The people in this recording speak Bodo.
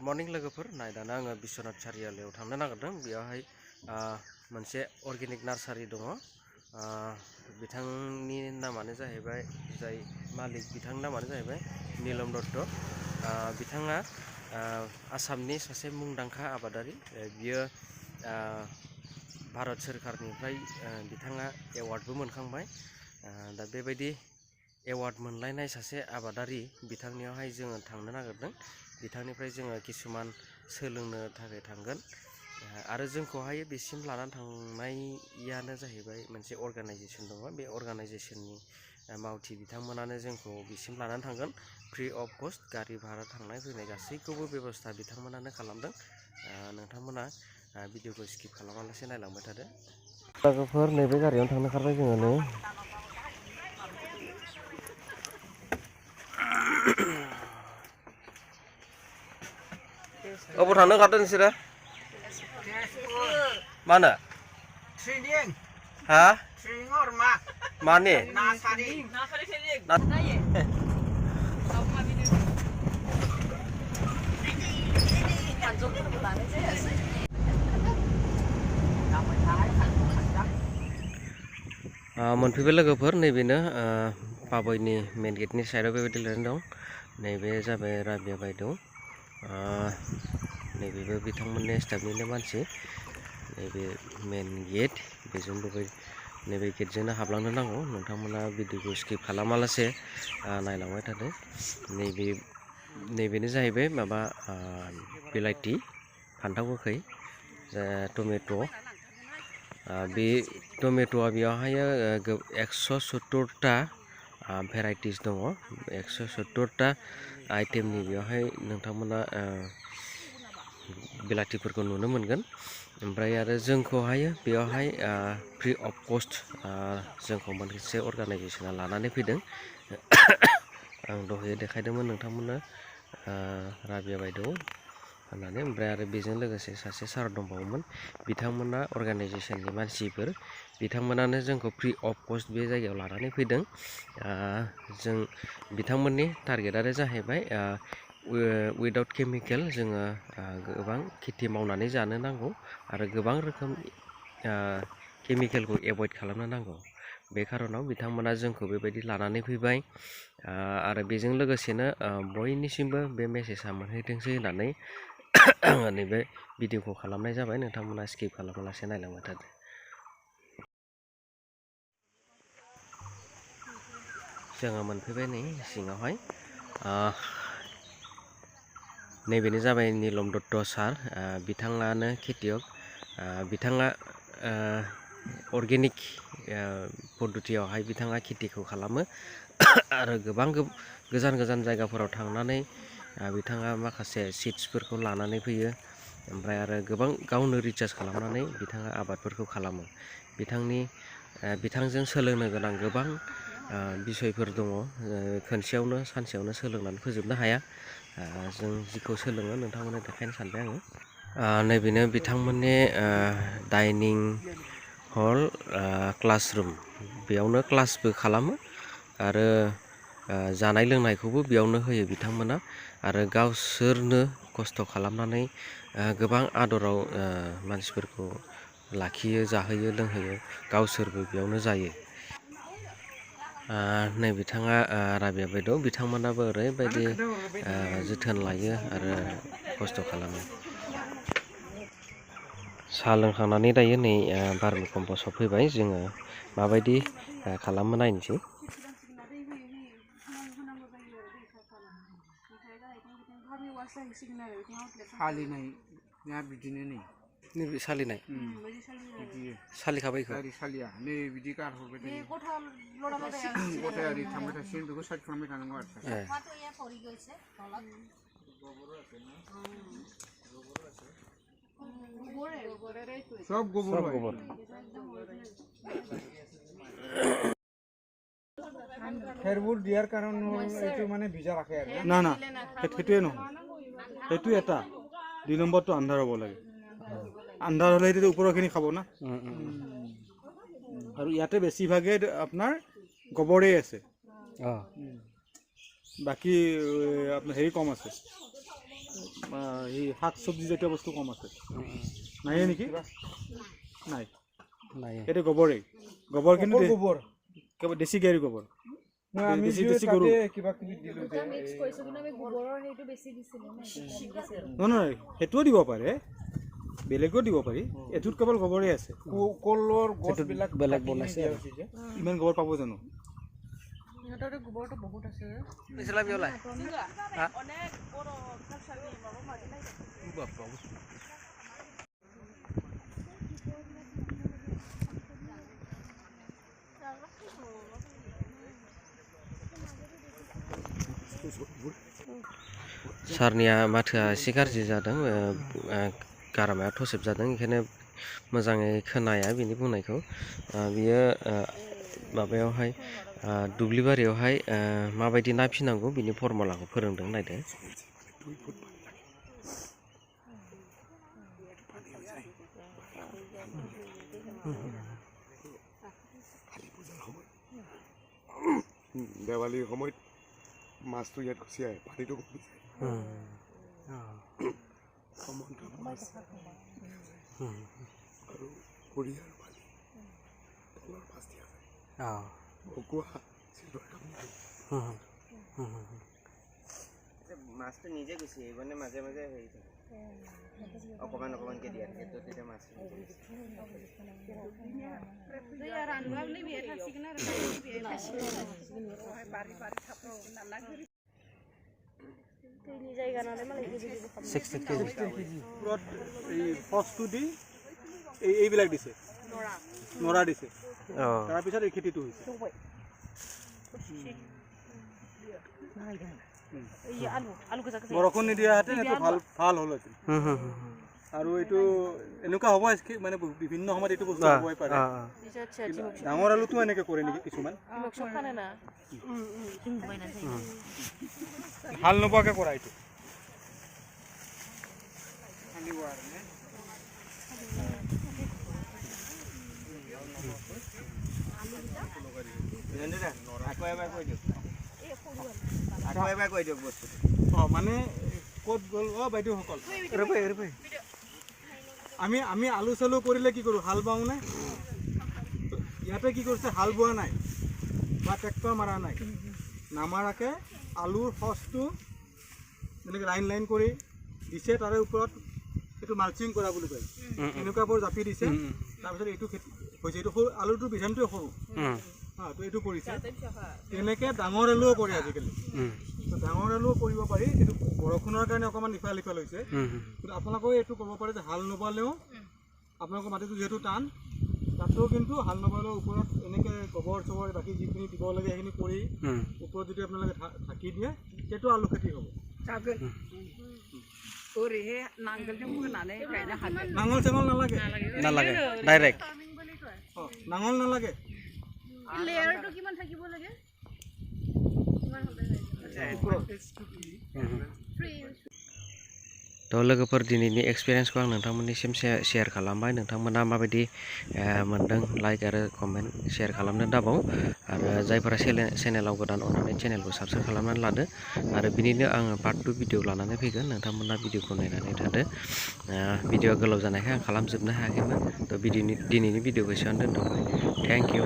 मर्निं लोगोफोर नाय दाना आङो बिश्वनाथ सारियालियाव थांनो नागिरदों बेयावहाय मोनसे अर्गेनिक नार्सारि दङ बिथांनि नामानो जाहैबाय जाय मालिक बिथांनि नामानो जाहैबाय नीलम दत्त बिथाङा आसामनि सासे मुंदांखा आबादारि बियो भारत सोरखारनिफ्राय बिथाङा एवार्डबो मोनखांबाय दा बेबायदि एवार्ड मोनलायनाय सासे आबादारि बिथांनियावहाय जोङो थांनो नागिरदों बिथांनिफ्राय जोङो किसुमान सोलोंनो थाखाय थांगोन आरो जोंखौहाय बेसिम लानानै थांनायानो जाहैबाय मोनसे अर्गानाइजेसन दङ बे अर्गानाइजेसननि मावथि बिथांमोनानो जोंखौ बिसिम लानानै थांगोन फ्रि अफ कस्ट गारि भारा थांनाय फैनाय गासैखौबो बेबस्था बिथांमोनानो खालामदों नोंथांमोना भिडिअखौ स्किप खालामालासे नायलांबाय थादो लोगोफोर नैबे गारियावनो थांनो ओंखारबाय जोङो नै अबाव थांनो ओंखारदों नोंसोरो मानो ट्रेनिं हा ट्रेनिं और मा माने नार्सारि मोनफैबाय लोगोफोर नैबेनो पाबयनि मेन गेटनि साइडआव बेबायदि लिरनाय दं नैबे जाबाय राबिया बायद' नैबेबो बिथांमोननि स्टाफनिनो मानसि नैबे मेन गेट बेजों नैबे गेटजोंनो हाबलांनो नांगौ नोंथांमोना भिडिअखौ स्किप खालामालासे नायलांबाय थादो नैबेनो जाहैबाय माबा बिलाइथि फान्थाव गोखै टमेट' बे टमेट'आ बेयावहाय 170टा भेराइटिस दङ 170टा आइटेमनि बेयावहाय नोंथांमोना बिलाथिफोरखौ नुनो मोनगोन ओमफ्राय आरो जोंखौहाय बेयावहाय फ्रि अफ कस्ट जोंखौ मोनसे अर्गानाइजेसना लानानै फैदों आं दहाय देखायदोंमोन नोंथांमोननो राबिया बायद' होननानै ओमफ्राय आरो बेजों लोगोसे सासे सार दंबावोमोन बिथांमोना अर्गानाइजेसननि मानसिफोर बिथांमोनानो जोंखौ फ्रि अफ कस्ट बे जायगायाव लानानै फैदों जों बिथांमोननि टारगेटआनो जाहैबाय उइदाउट केमिकेल जोङो गोबां खेथि मावनानै जानो नांगौ आरो गोबां रोखोम केमिकेलखौ एभयड खालामनो नांगौ बे खारनाव बिथांमोना जोंखौ बेबायदि लानानै फैबाय आरो बेजों लोगोसेनो बयनिसिमबो बे मेसेजआ मोनहैथोंसै होननानै आङो नैबे भिडिअखौ खालामनाय जाबाय नोंथांमोना स्किप खालामालासे नायलांबाय थादो जोङो मोनफैबाय नै सिङावहाय नैबेनो जाबाय नीलम दत्त सार बिथाङानो खेथियक बिथाङा अर्गेनिक पद्धतियावहाय बिथाङा खेथिखौ खालामो आरो गोबां गोजान गोजान जायगाफोराव थांनानै बिथाङा माखासे सिड्सफोरखौ लानानै फैयो ओमफ्राय आरो गोबां गावनो रिसार्च खालामनानै बिथाङा आबादफोरखौ खालामो बिथांजों सोलोंनो गोनां गोबां बिसयफोर दङ खनसेयावनो सानसेयावनो सोलोंनानै फोजोबनो हाया जों जिखौ सोलोङो नोंथांमोननो देखायनो सानबाय आङो नैबेनो बिथांमोननि डाइनिं हल क्लासरुम बेयावनो क्लासबो खालामो आरो जानाय लोंनायखौबो बेयावनो होयो बिथांमोना आरो गावसोरनो खस्थ' खालामनानै गोबां आदराव मानसिफोरखौ लाखियो जाहोयो लोंहोयो गावसोरबो बेयावनो जायो नै बिथाङा राबिया बायद' बिथांमोनाबो ओरैबायदि जोथोन लायो आरो खस्थ' खालामो साहा लोंखांनानै दायो नै बारमिकम्प सफैबाय जोङो माबायदि खालामो नायनोसै सालिनाया बिदिनो नै नैबे सालिनाय सालिखाबाय इखौ सालिया नै बिदि गारहरबाय थायो गथाय ओरै थांबाय थासिगोन बेखौ साइड खालामबाय थानांगौ आरो सब गोबर খেৰবোৰ দিয়াৰ কাৰণ এইটো মানে ভিজা ৰাখে আৰু না না সেইটোৱে নহয় সেইটো এটা 2 নম্বৰটো আন্ধাৰ হ'ব লাগে আন্ধাৰ হ'লে সেইটো ওপৰখিনি খাব না আৰু ইয়াতে বেছিভাগে আপোনাৰ গোবৰে আছে বাকি আপোনাৰ হেৰি কম আছে এই শাক চব্জি জাতীয় বস্তু কম আছে নাইয়ে নেকি নাই নাই এইটো গোবৰেই গোবৰ কিন্তু গোবৰ কেৱল দেশী গাড়ী গোবৰ আমি দেশী গৰু কিবা কিবি দিলো যে মিক্স কৰিছো কিন্তু আমি গোবৰৰ হেইটো বেছি দিছিলো নহয় সেইটোও দিব পাৰে বেলেগো দিব পাৰি এটোত কেৱল গোবৰেই আছে কলৰ গছবিলাক বেলেগ বনাইছে ইমান গোবৰ পাব জানো সিহঁতৰ গোবৰটো বহুত আছে পিছলা বিয়লা सारनिया माथोआ एसे गाज्रि जादों गारामाया थसेब जादों ओंखायनो मोजाङै खोनाया बिनि बुंनायखौ बियो माबायावहाय दुब्लिबारियावहाय माबायदि ना फिनांगौ बिनि फर्मुलाखौ फोरोंदों नायदो দেৱালীৰ সময়ত মাছটো ইয়াত গুচি আহে পানীটো কমি যায় আৰু খৰি আৰু পানী তলৰ মাছ দিয়া যায় ভকুৱা চিলভাৰ মাছটো নিজে গুচি আহিব নে মাজে মাজে হেৰি অকণমান অকণমানকৈ দিয়া সেইটো তেতিয়া মাছ সচটো দি এইবিলাক দিছে নৰা দিছে তাৰপিছত এই খেতিটো হৈছে বৰষুণ নিদিয়াহেঁতেন এইটো ভাল হ'লহেঁতেন আৰু এইটো এনেকুৱা হ'ব মানে বিভিন্ন সময়ত এইটো বস্তু হ'বই পাৰে ডাঙৰ আলুটো এনেকৈ কৰে নেকি কিছুমান হাল নোপোৱাকৈ কৰা এইটো মানে ক'ত গ'ল বাইদেউসকল আমি আলু চালু কৰিলে কি কৰোঁ হাল বাওঁ নে ইয়াতে কি কৰিছে হাল বোৱা নাই বা ট্ৰেক্টৰ মাৰা নাই নামাৰাকৈ আলুৰ সচটো যেনেকৈ লাইন লাইন কৰি দিছে তাৰে ওপৰত এইটো মালচিং কৰা বুলি কয় এনেকুৱাবোৰ জাপি দিছে তাৰপিছত এইটো খেতি হৈছে এইটো সৰু আলুটোৰ বিধানটোৱে সৰু তো এইটো কৰিছে তেনেকৈ ডাঙৰ আলুও কৰে আজিকালি ডাঙৰ আলুও কৰিব পাৰি এইটো বৰষুণৰ কাৰণে অকণমান ইফাল সিফাল হৈছে কিন্তু আপোনালোকেও এইটো ক'ব পাৰে যে হাল নবালেও আপোনালোকৰ মাটিটো যিহেতু টান তাতো কিন্তু হাল নবালেও ওপৰত এনেকৈ গোবৰ চবৰ বাকী যিখিনি দিব লাগে সেইখিনি কৰি ওপৰত যদি আপোনালোকে ঢাকি দিয়ে সেইটো আলু খেতি হ'ব নাঙল চাঙল নালাগে নালাগে ডাইৰেক্ট নাঙল নালাগে লেয়াৰটো কিমান থাকিব লাগে थ' लोगोफोर दिनैनि एक्सपिरियेन्सखौ आं नोंथांमोननिसिम शेयार खालामबाय नोंथांमोना माबायदि मोनदों लाइक आरो कमेन्ट शेयार खालामनो दाबाव आरो जायफोरा चेनेलाव गोदान अननानै चेनेलखौ साबस्क्राइब खालामनानै लादो आरो बिनिनो आङो पार्ट 2 भिडिअ लानानै फैगोन नोंथांमोना भिडिअखौ नायनानै थादो भिडिअआ गोलाव जानायखाय आं खालामजोबनो हायाखैमोन थ' दिनैनि भिडिअखौ एसेयावनो दोनथ'बाय थेंक इउ